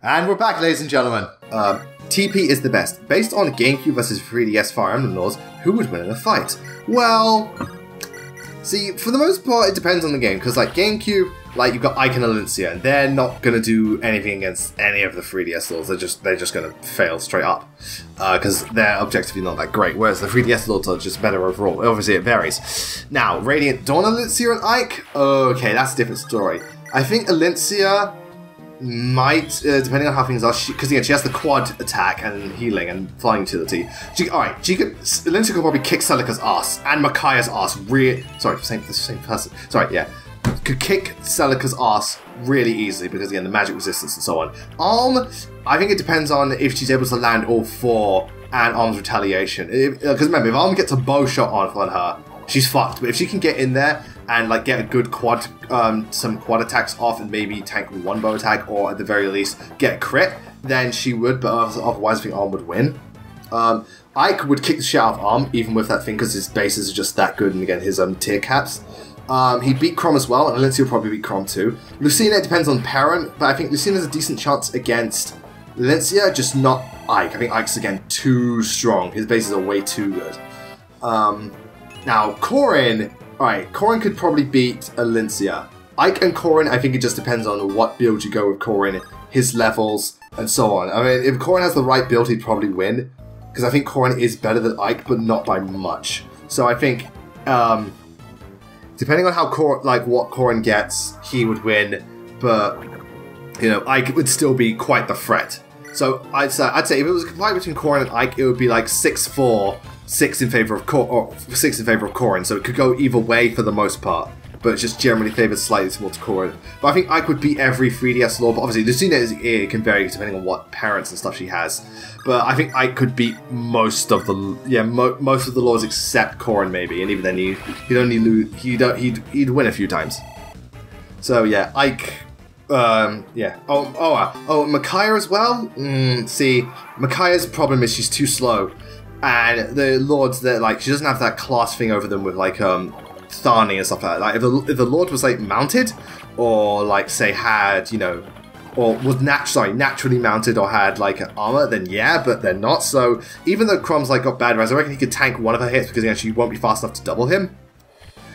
And we're back, ladies and gentlemen. TP is the best. Based on GameCube versus 3DS Fire Emblem laws, who would win in a fight? Well, see, for the most part, it depends on the game. Because, like, GameCube, like, you've got Ike and Alincia, and they're not going to do anything against any of the 3DS laws. They're just going to fail straight up. Because they're objectively not that great. Whereas the 3DS laws are just better overall. Obviously, it varies. Now, Radiant Dawn Alincia and Ike? Okay, that's a different story. I think Alincia might, depending on how things are, because again, she has the quad attack and healing and flying utility. Alincia could probably kick Celica's ass and Micaiah's ass. The same person. Sorry, yeah, could kick Celica's ass really easily because again, the magic resistance and so on. I think it depends on if she's able to land all four and Arm's retaliation. Because remember, if Arm gets a bow shot on her, she's fucked. But if she can get in there and like get a good quad, some quad attacks off and maybe tank one bow attack or at the very least get a crit, then she would, but otherwise I think Arm would win. Ike would kick the shit out of Arm even with that thing because his bases are just that good and again his tier caps. He beat Chrom as well and Alincia will probably beat Chrom too. Lucina, it depends on parent, but I think Lucina has a decent chance against Alincia, just not Ike. I think Ike's again too strong. His bases are way too good. Now Corrin, alright, Corrin could probably beat Alincia. Ike and Corrin, I think it just depends on what build you go with Corrin, his levels, and so on. I mean, if Corrin has the right build, he'd probably win. Because I think Corrin is better than Ike, but not by much. So I think, depending on how what Corrin gets, he would win. But, you know, Ike would still be quite the threat. So I'd say if it was a fight between Corrin and Ike, it would be like 6-4. 6 in favor of Corrin, so it could go either way for the most part, but it's just generally favored slightly towards Corrin. But I think Ike would beat every 3DS law, but obviously Lucina's ear can vary depending on what parents and stuff she has. But I think Ike could beat most of the most of the laws except Corrin maybe, and even then he'd only lose. He'd win a few times. So yeah, Ike. Yeah. Micaiah as well. See, Micaiah's problem is she's too slow. And the lords that like she doesn't have that class thing over them with like Thani and stuff like that. Like if the lord was like mounted, or like say had or was naturally mounted or had like an armor, then yeah, but they're not. So even though Chrom's like got bad res, I reckon he could tank one of her hits because again she won't be fast enough to double him.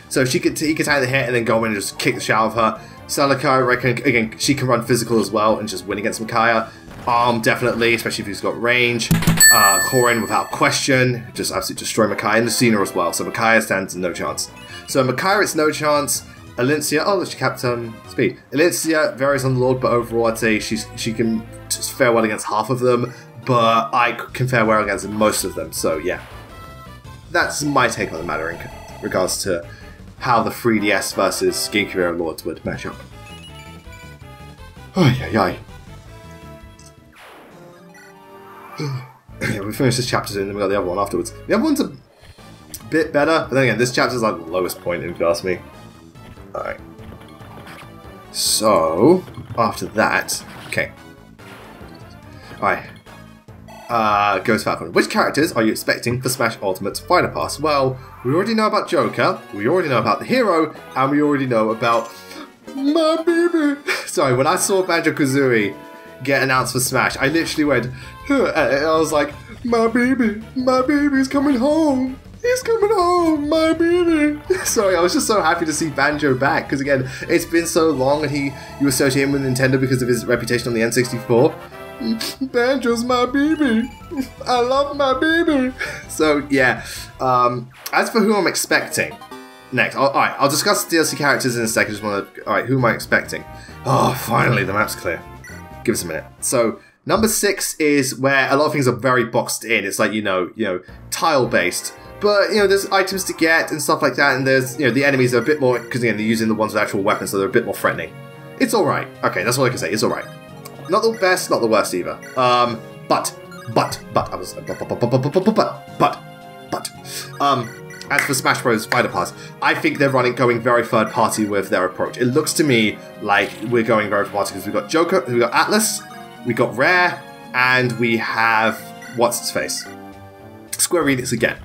So he could tank the hit and then go in and just kick the shit out of her. Celica, I reckon again she can run physical as well and just win against Micaiah. Arm definitely, especially if he's got range. Corrin without question, just absolutely destroy Micaiah, and Lucina as well. So Micaiah stands no chance. So Micaiah, it's no chance. Alincia, she capped speed. Alincia varies on the Lord, but overall I'd say she can just fare well against half of them, but I can fare well against most of them. So yeah, that's my take on the matter in regards to how the 3DS versus GameCube era Lords would match up. Yeah, we finished this chapter soon, then we got the other one afterwards. The other one's a bit better, but then again, this chapter's like the lowest point, if you ask me. Alright. So, after that, okay. Alright. Ghost Falcon. Which characters are you expecting for Smash Ultimate's Fighter Pass? Well, we already know about Joker, we already know about the hero, and we already know about my baby. Sorry, when I saw Banjo-Kazooie get announced for Smash, I literally went, and I was like, my baby's coming home. He's coming home, my baby. Sorry, I was just so happy to see Banjo back, because again, it's been so long and you associate him with Nintendo because of his reputation on the N64. Banjo's my baby. I love my baby. So yeah, as for who I'm expecting, next, alright, I'll discuss DLC characters in a second. Just want to, alright, who am I expecting? Oh, finally, the map's clear. Give us a minute. So, number 6 is where a lot of things are very boxed in. It's like, tile-based. But, there's items to get and stuff like that, and there's, the enemies are a bit more, because again, they're using the ones with actual weapons, so they're a bit more threatening. It's alright. Okay, that's all I can say. It's alright. Not the best, not the worst either. As for Smash Bros. Fighter Pass, I think they're going very third party with their approach. It looks to me like we're going very third party because we've got Joker, we've got Atlas, we got Rare, and we have what's its face? Square Enix again.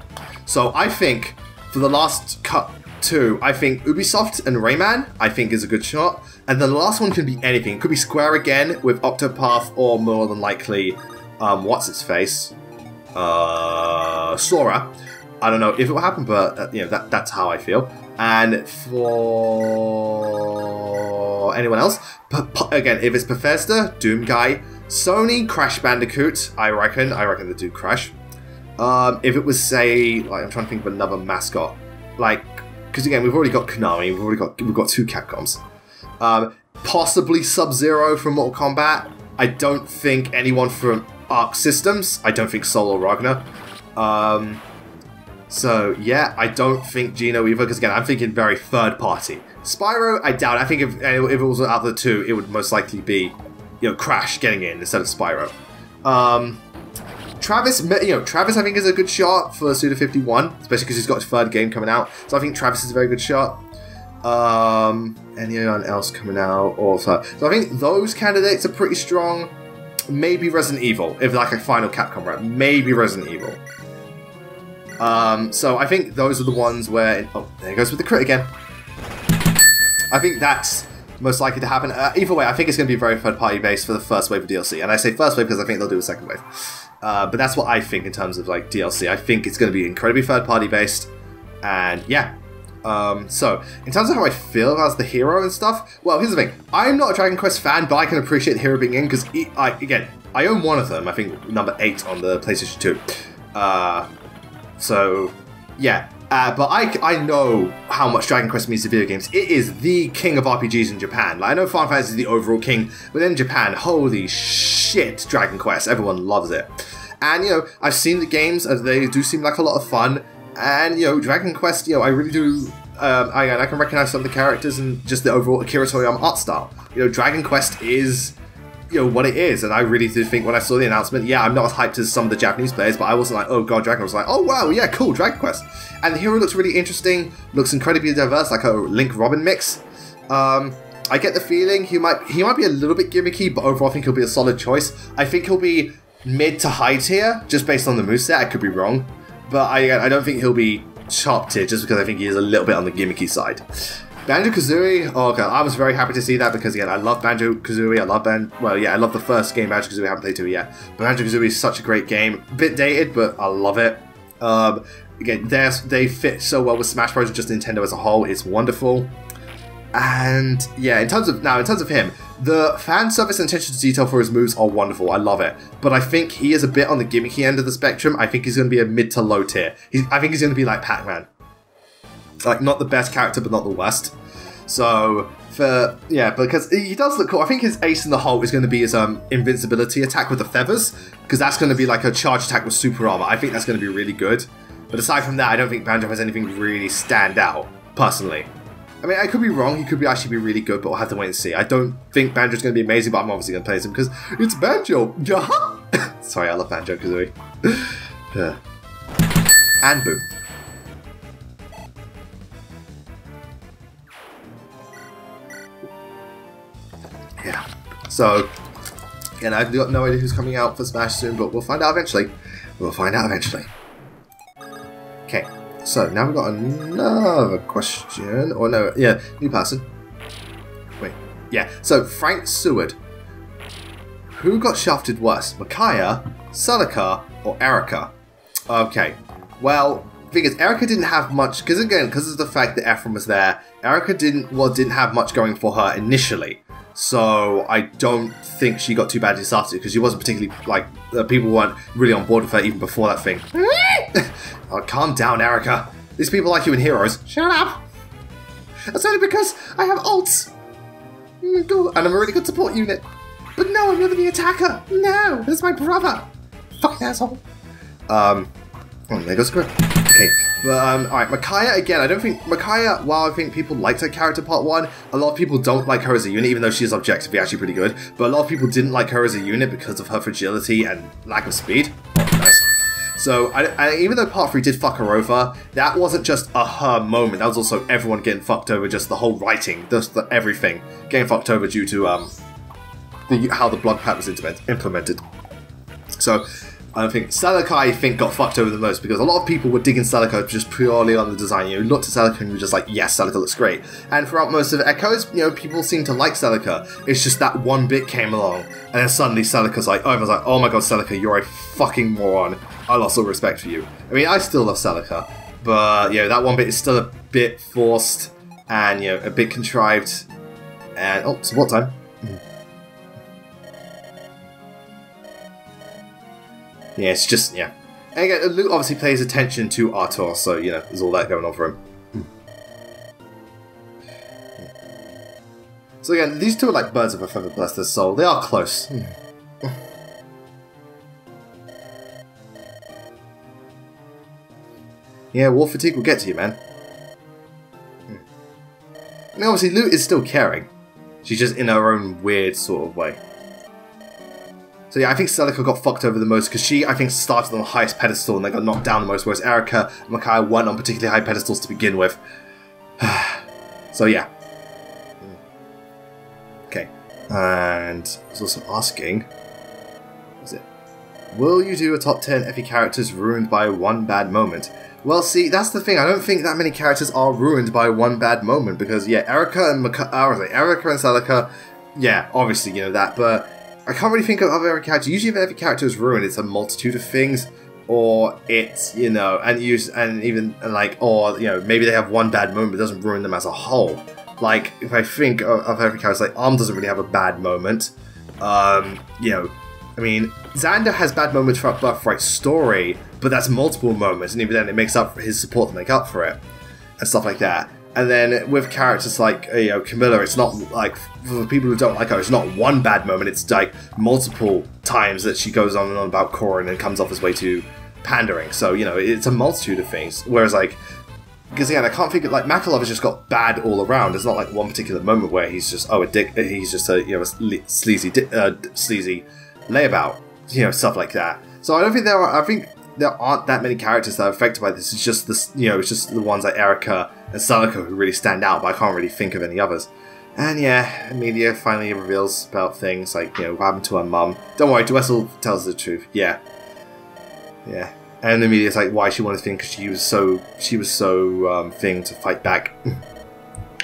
So I think for the last cut 2, I think Ubisoft and Rayman, I think is a good shot. And the last one can be anything. It could be Square again with Octopath, or more than likely, what's its face? Sora. I don't know if it will happen, but you know, that's how I feel. And for anyone else, again, if it's Bethesda, Doom Guy, Sony, Crash Bandicoot, I reckon they do Crash. If it was, say, like, I'm trying to think of another mascot, like, because again, we've already got Konami, we've got 2 Capcoms. Possibly Sub-Zero from Mortal Kombat. I don't think anyone from Arc Systems. I don't think Soul or Ragnar. So yeah, I don't think Geno either, because again, I'm thinking very third party. Spyro, I doubt. I think if it was out of the 2, it would most likely be, you know, Crash getting in instead of Spyro. Travis, Travis I think is a good shot for Suda51, especially because he's got his 3rd game coming out. So I think Travis is a very good shot. Anyone else coming out also? So I think those candidates are pretty strong. Maybe Resident Evil, if like a final Capcom rep. Maybe Resident Evil. So I think those are the ones where... oh, there it goes with the crit again. I think that's most likely to happen. Either way, I think it's going to be very third-party based for the first wave of DLC. And I say first wave because I think they'll do a second wave. But that's what I think in terms of like DLC. I think it's going to be incredibly third-party based. And yeah. So, in terms of how I feel about the hero and stuff, well, here's the thing. I'm not a Dragon Quest fan, but I can appreciate the hero being in, because, again, I own one of them. I think number 8 on the PlayStation 2. So, yeah. But I know how much Dragon Quest means to video games. It is the king of RPGs in Japan. Like, I know Final Fantasy is the overall king, but in Japan, holy shit, Dragon Quest. Everyone loves it. And, you know, I've seen the games, they do seem like a lot of fun. And, you know, Dragon Quest, you know, I really do, I can recognize some of the characters and just the overall Akira Toriyama art style. You know, Dragon Quest is, you know, what it is, and I really did think when I saw the announcement, yeah, I'm not as hyped as some of the Japanese players, but I wasn't like, oh god, Dragon Quest. I was like, oh wow, yeah, cool, Dragon Quest. And the hero looks really interesting, looks incredibly diverse, like a Link-Robin mix. I get the feeling he might be a little bit gimmicky, but overall I think he'll be a solid choice. I think he'll be mid to high tier, just based on the moveset, I could be wrong. But I don't think he'll be top tier, just because I think he is a little bit on the gimmicky side. Banjo-Kazooie, oh, okay, I was very happy to see that, because again, I love Banjo-Kazooie, I love I love the first game Banjo-Kazooie, I haven't played 2 yet. But Banjo-Kazooie is such a great game, a bit dated, but I love it. Again, they fit so well with Smash Bros, just Nintendo as a whole, it's wonderful. And yeah, in terms of him, the fan service and attention to detail for his moves are wonderful. I love it. But I think he is a bit on the gimmicky end of the spectrum. I think he's going to be a mid to low tier. I think he's going to be like Pac-Man. Like, not the best character, but not the worst. So, because he does look cool. I think his ace in the hole is going to be his invincibility attack with the feathers. Because that's going to be like a charge attack with super armor. I think that's going to be really good. But aside from that, I don't think Banjo has anything really stand out, personally. I mean, I could be wrong, he could actually be really good, but we'll have to wait and see. I don't think Banjo's going to be amazing, but I'm obviously going to play him because it's Banjo! Sorry, I love Banjo-Kazooie. And boom. Yeah. So, again, I've got no idea who's coming out for Smash soon, but we'll find out eventually. Okay. So, now we've got another question. Or no, yeah, new person. Wait, yeah. So, Frank Seward. Who got shafted worse? Micaiah, Sunika, or Erica? Okay. Well, the thing is, Erica didn't have much, because of the fact that Ephraim was there, Erica didn't have much going for her initially. So, I don't think she got too badly started, because she wasn't particularly, like, people weren't really on board with her even before that thing. Oh, calm down, Erica. These people like you in Heroes. Shut up! That's only because I have ults. And I'm a really good support unit. But no, I'm never the attacker. No, this is my brother. Fucking asshole. Oh, there goes script. Okay, but, alright, Micaiah, again, I don't think, Micaiah, while I think people liked her character part 1, a lot of people don't like her as a unit, even though she is objectively actually pretty good, but a lot of people didn't like her as a unit because of her fragility and lack of speed. Oh, nice. So, even though part 3 did fuck her over, that wasn't just a her moment, that was also everyone getting fucked over, just the whole writing, just everything getting fucked over due to, how the blood pact was implemented. So, I think Celica, I think, got fucked over the most because a lot of people were digging Celica just purely on the design. You looked at Celica and you were just like, yes, Celica looks great. And throughout most of Echoes, people seem to like Celica. It's just that one bit came along, and then suddenly Celica's like, everyone's like, oh my god, Celica, you're a fucking moron. I lost all respect for you. I mean, I still love Celica, but that one bit is still a bit forced and a bit contrived. And support time. Yeah, it's just, And again, Luke obviously pays attention to Artur, so, there's all that going on for him. So again, these two are like birds of a feather, bless their soul. They are close. Yeah, war fatigue will get to you, man. I mean, obviously, Luke is still caring. She's just in her own weird sort of way. So yeah, I think Celica got fucked over the most because she, I think, started on the highest pedestal and they got knocked down the most, whereas Erica and Micaiah weren't on particularly high pedestals to begin with. So yeah. Okay. And I was also asking, what is it? Will you do a top 10 Effie characters ruined by one bad moment? Well, see, that's the thing. I don't think that many characters are ruined by one bad moment because, Erica and Celica, obviously, that, but I can't really think of other characters. Usually if every character is ruined, it's a multitude of things, or it's, maybe they have one bad moment, but it doesn't ruin them as a whole. Like, if I think of every character, like, Arm doesn't really have a bad moment. I mean, Xander has bad moments throughout Birthright's story, but that's multiple moments, and even then it makes up for his support to make up for it, and stuff like that. And then with characters like, Camilla, it's not like, for people who don't like her, it's not one bad moment, it's like multiple times that she goes on and on about Cora and then comes off his way to pandering. So, it's a multitude of things. Whereas, like, because again, I can't think of, like, Makalov has just got bad all around. There's not like one particular moment where he's just, a dick, he's just a, a sleazy layabout, stuff like that. So I don't think I think there aren't that many characters that are affected by this. It's just this, it's just the ones like Erica and Celica who really stand out, but I can't really think of any others. And Amelia finally reveals about things like, what happened to her mum. Don't worry, Dwessel tells the truth. Yeah. And Amelia's like, why she wanted to think because she was so thing to fight back.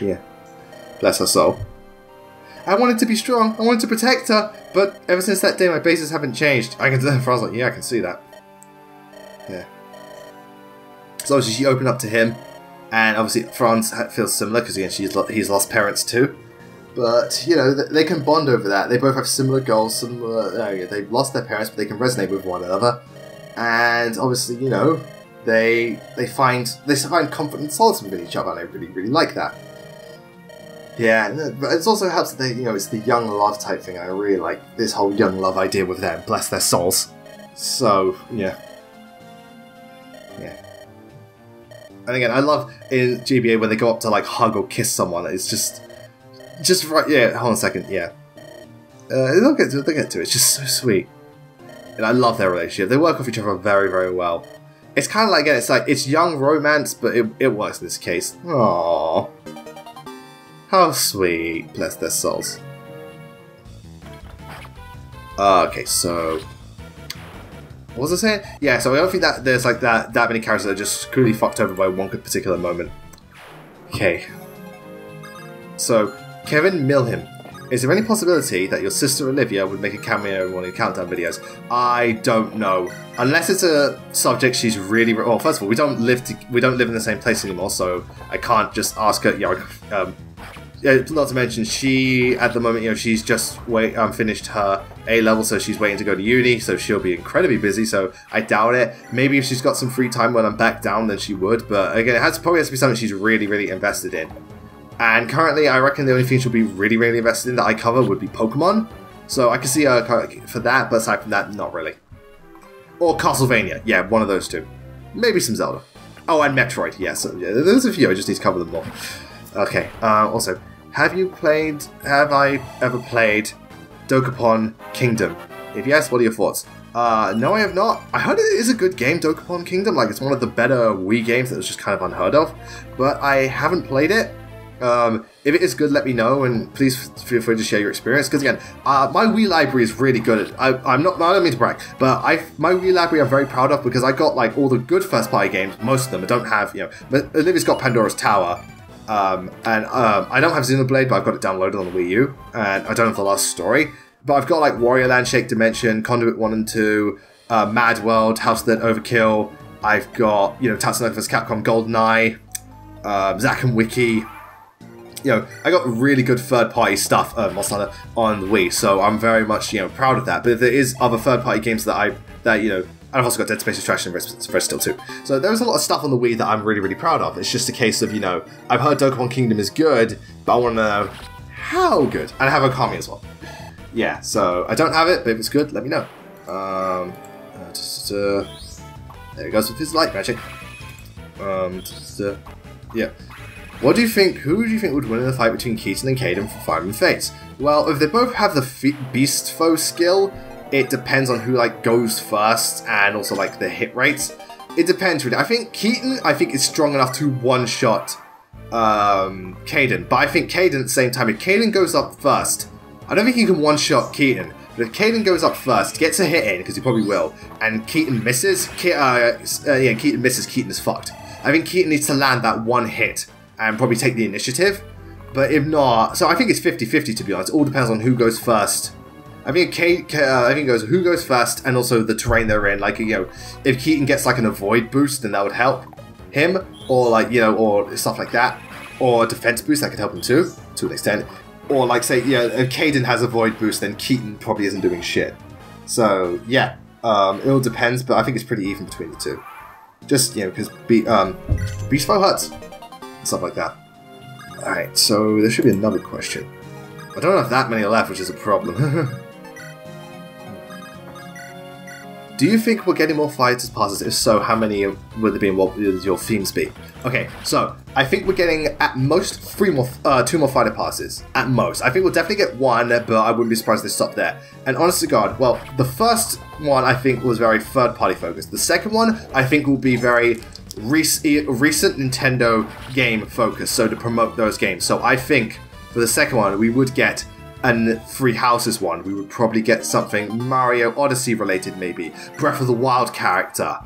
Yeah. Bless her soul. I wanted to be strong. I wanted to protect her, but ever since that day, my bases haven't changed. I can. Fran's like, I can see that. Yeah. So obviously she opened up to him, and obviously Franz feels similar because again he's lost parents too. But they can bond over that. They both have similar goals. They've lost their parents, but they can resonate with one another. And obviously they find comfort and solace within each other, and I really like that. Yeah, but it also helps that they, it's the young love type thing. I really like this whole young love idea with them. Bless their souls. So, yeah. And again, I love in GBA when they go up to, like, hug or kiss someone. It's just right, hold on a second, they'll get to it. It's just so sweet. And I love their relationship. They work with each other very, very well. It's kind of like, again, it's young romance, but it works in this case. Aww. How sweet. Bless their souls. Okay, so... what was I saying? Yeah, so I don't think that there's like that many characters that are just screwly fucked over by one particular moment. Okay. So, Kevin Milham. Is there any possibility that your sister Olivia would make a cameo in one of the countdown videos? I don't know. Unless it's a subject she's really... well, first of all, we don't live in the same place anymore, so I can't just ask her... not to mention, she, at the moment, she's just finished her A-level, so she's waiting to go to uni, so she'll be incredibly busy, so I doubt it. Maybe if she's got some free time when I'm back down, then she would, but again, it probably has to be something she's really invested in. And currently, I reckon the only thing she'll be really invested in that I cover would be Pokemon, so I can see her for that, but aside from that, not really. Or Castlevania, yeah, one of those two. Maybe some Zelda. Oh, and Metroid, yeah, so there's a few, I just need to cover them more. Okay, also, have I ever played Dokapon Kingdom? If yes, what are your thoughts? No, I have not. I heard it is a good game, Dokapon Kingdom, like it's one of the better Wii games that was just kind of unheard of, but I haven't played it. If it is good, let me know, and please feel free to share your experience. Because again, my Wii library is really good. I don't mean to brag, but my Wii library I'm very proud of because I got like all the good first-party games. Most of them I don't have, But Olivia's got Pandora's Tower, and I don't have Xenoblade, but I've got it downloaded on the Wii U, and I don't have the last story. But I've got like Warrior Land, Shake Dimension, Conduit 1 and 2, Mad World, House of the Dead Overkill. I've got Tatsunoko vs Capcom GoldenEye, Zack and Wiki. I got really good third-party stuff, Monster Hunter, on the Wii, so I'm very much, proud of that. But there is other third-party games that I've also got Dead Space Extraction and Red Steel 2. So there's a lot of stuff on the Wii that I'm really, really proud of. It's just a case of, I've heard Dokkan Kingdom is good, but I want to know how good. And I have Okami as well. Yeah, so I don't have it, but if it's good, let me know. There it goes with his light magic. Yeah. Who do you think would win in the fight between Keaton and Caden for Fire Emblem Fates? Well, if they both have the Beast Foe skill, it depends on who goes first and also the hit rates. It depends really. I think Keaton is strong enough to one-shot Caden, but I think Caden at the same time, if Caden goes up first, I don't think he can one-shot Keaton. But if Caden goes up first, gets a hit in, because he probably will, and Keaton misses, Keaton misses, Keaton is fucked. I think Keaton needs to land that one hit and probably take the initiative. But if not, so I think it's 50-50 to be honest. It all depends on who goes first. I think it goes who goes first and also the terrain they're in. If Keaton gets an avoid boost, then that would help him, or or stuff like that, or a defense boost that could help him too, to an extent. Or say, if Caden has a void boost, then Keaton probably isn't doing shit. So yeah, it all depends, but I think it's pretty even between the two. Just because Beast Foe hurts and stuff like that. All right, so there should be another question. I don't have that many left, which is a problem. Do you think we're getting more fighters passes? If so, how many would there be and what would your themes be? Okay, so I think we're getting at most two more fighter passes. At most. I think we'll definitely get one, but I wouldn't be surprised if they stop there. And honest to God, well, the first one I think was very third-party focused. The second one I think will be very recent Nintendo game focused, so to promote those games. So I think for the second one we would get and Three Houses one. We would probably get something Mario Odyssey related, maybe. Breath of the Wild character.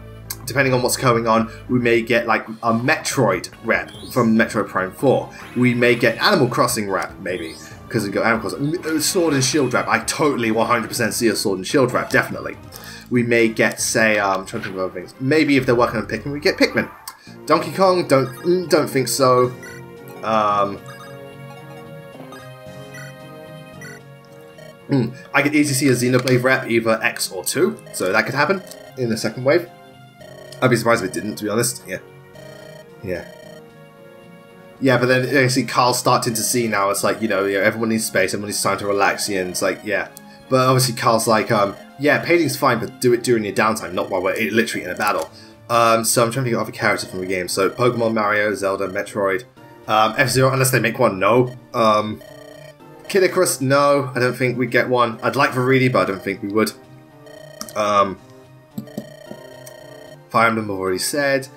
Depending on what's going on, we may get a Metroid rep from Metroid Prime 4. We may get Animal Crossing rep, maybe. Because we got Animal Crossing. Sword and Shield rep. I totally 100% see a Sword and Shield rep, definitely. We may get, say, I'm trying to think of other things. Maybe if they're working on Pikmin, we get Pikmin. Donkey Kong, don't think so. I could easily see a Xenoblade rep, either X or 2, so that could happen in the second wave. I'd be surprised if it didn't, to be honest. Yeah, but then you see Carl's starting to see now, it's everyone needs space, everyone needs time to relax, and it's yeah. But obviously Carl's yeah, painting's fine, but do it during your downtime, not while we're literally in a battle. So I'm trying to think of other characters from the game. So Pokemon, Mario, Zelda, Metroid, F-Zero, unless they make one, no. Kid Icarus, no, I don't think we'd get one. I'd like Viridi, but I don't think we would. Fire Emblem, I've already said.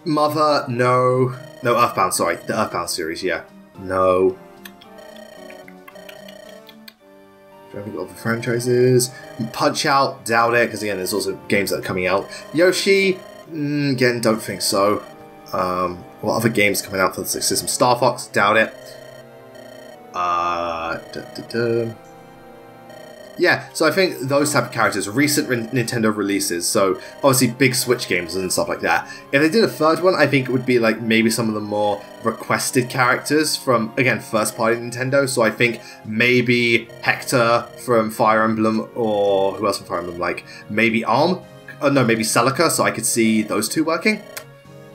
Mother, no. No, Earthbound, sorry. The Earthbound series, yeah. No. Trying to think of other franchises. Punch-Out, doubt it, because again, there's also games that are coming out. Yoshi, again, don't think so. What other games coming out for the system? Star Fox, doubt it. Yeah, so I think those type of characters, recent Nintendo releases, so obviously big Switch games and stuff like that. If they did a third one, I think it would be maybe some of the more requested characters from, again, first-party Nintendo. So I think maybe Hector from Fire Emblem, or who else from Fire Emblem, maybe Arm? No, maybe Celica, so I could see those two working.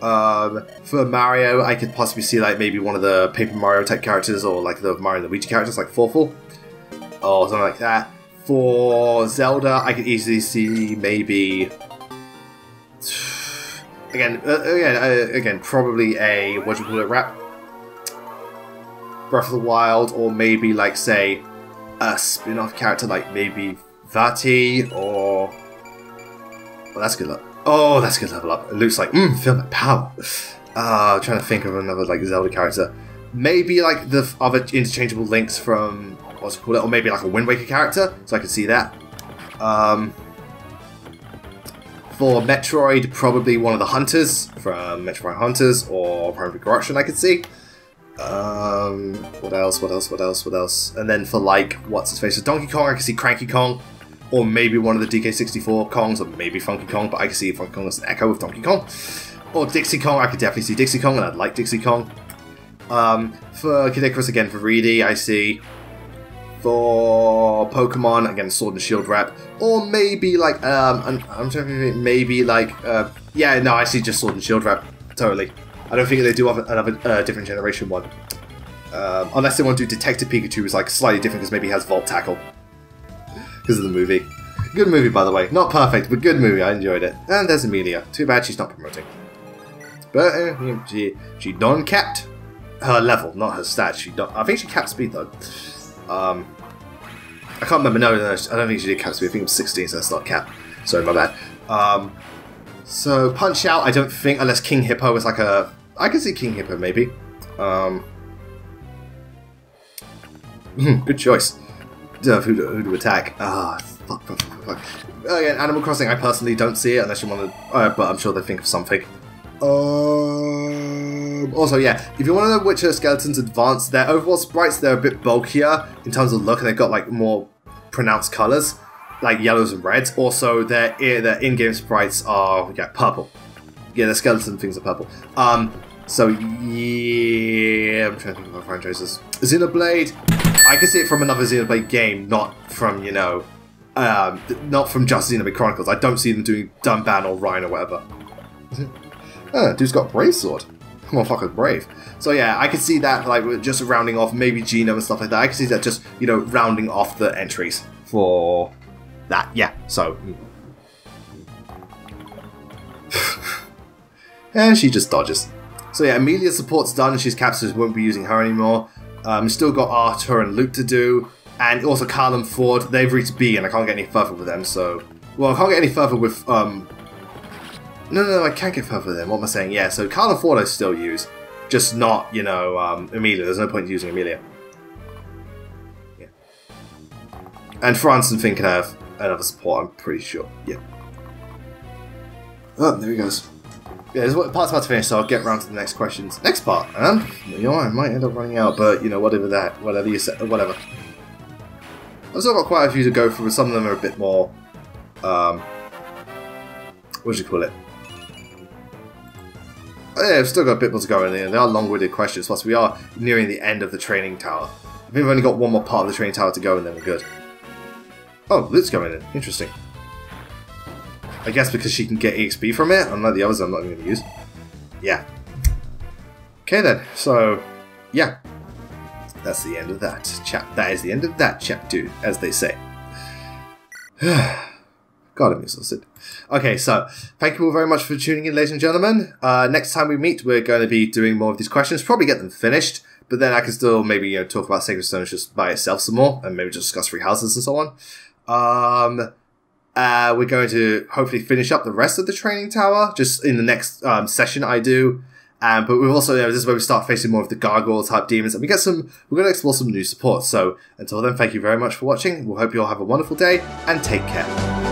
For Mario, I could possibly see maybe one of the Paper Mario type characters, or the Mario and Luigi characters, like Forful, or something like that. For Zelda, I could easily see maybe again probably a rap, Breath of the Wild, or maybe say a spin-off character maybe Vati, or that's good luck. Oh, that's good level up. It looks feel my power. Trying to think of another Zelda character. maybe like the other interchangeable links from, what's it called, or maybe like a Wind Waker character, so I can see that. For Metroid, probably one of the hunters from Metroid Hunters or Primary Corruption I could see. What else? And then for like, what's his face? So Donkey Kong, I can see Cranky Kong. Or maybe one of the DK64 Kongs, or maybe Funky Kong, but I can see Funky Kong as an echo of Donkey Kong. Or Dixie Kong, I could definitely see Dixie Kong, and I'd like Dixie Kong. For Kid Icarus, again, for Reedy, I see. For Pokemon, again, Sword and Shield rep. Or maybe, like, I'm trying to think, maybe, like, yeah, no, I see just Sword and Shield rep, totally. I don't think they do have another different generation one. Unless they want to do Detective Pikachu, who's, like, slightly different, because maybe he has Volt Tackle. Because of the movie. Good movie, by the way. Not perfect, but good movie. I enjoyed it. And there's Amelia. Too bad she's not promoting. But she done capped her level, not her stats. I think she capped speed though. I can't remember. No, I don't think she did cap speed. I think it was 16, so that's not cap. Sorry, my bad. So Punch Out. I don't think unless King Hippo is like a. I can see King Hippo maybe. Good choice. Who to attack? Fuck. Again, Animal Crossing, I personally don't see it unless you want to, but I'm sure they think of something. Also, yeah, if you want to know which skeletons advance, their overall sprites, they're a bit bulkier in terms of look, and they've got like more pronounced colours, like yellows and reds. Also, their in-game sprites are purple. Yeah, the skeleton things are purple. So yeah, I'm trying to think of my franchises. Xenoblade, I can see it from another Xenoblade game, not from, you know, not from just Xenoblade Chronicles. I don't see them doing Dunban or Ryan or whatever. Dude's got Brave Sword. Motherfucker's brave. So yeah, I can see that, like, just rounding off maybe Genome and stuff like that. I can see that just, you know, rounding off the entries for that. Yeah, so. And she just dodges. So yeah, Amelia's support's done. She's captured, so won't be using her anymore. Still got Arthur and Luke to do. And also Carl and Ford, they've reached B, and I can't get any further with them, so. Well, I can't get any further with, No, I can't get further with them. What am I saying? Yeah, so Carl and Ford I still use. Just not, you know, Amelia. There's no point in using Amelia. Yeah. And France and Finn can have another support, I'm pretty sure. Yeah. Oh, there he goes. Yeah, this part's about to finish, so I'll get around to the next questions. Next part, and you know, I might end up running out, but you know, whatever you say, whatever. I've still got quite a few to go through, some of them are a bit more, what do you call it? Oh, yeah, I've still got a bit more to go in there. They are long-winded questions, plus we are nearing the end of the training tower. I think we've only got one more part of the training tower to go, and then we're good. Oh, Luke's going in. Interesting. I guess because she can get EXP from it, unlike the others I'm not even going to use. Yeah. Okay then, so, yeah. That's the end of that chap. That is the end of that chap, dude, as they say. God, I'm exhausted. Okay, so, thank you all very much for tuning in, ladies and gentlemen. Next time we meet, we're going to be doing more of these questions, probably get them finished, but then I can still maybe, you know, talk about Sacred Stones just by itself some more, and maybe just discuss Free Houses and so on. We're going to hopefully finish up the rest of the training tower just in the next session I do. But we've also, you know, this is where we start facing more of the gargoyle type demons, and we're going to explore some new support. So until then, thank you very much for watching. We'll hope you all have a wonderful day and take care.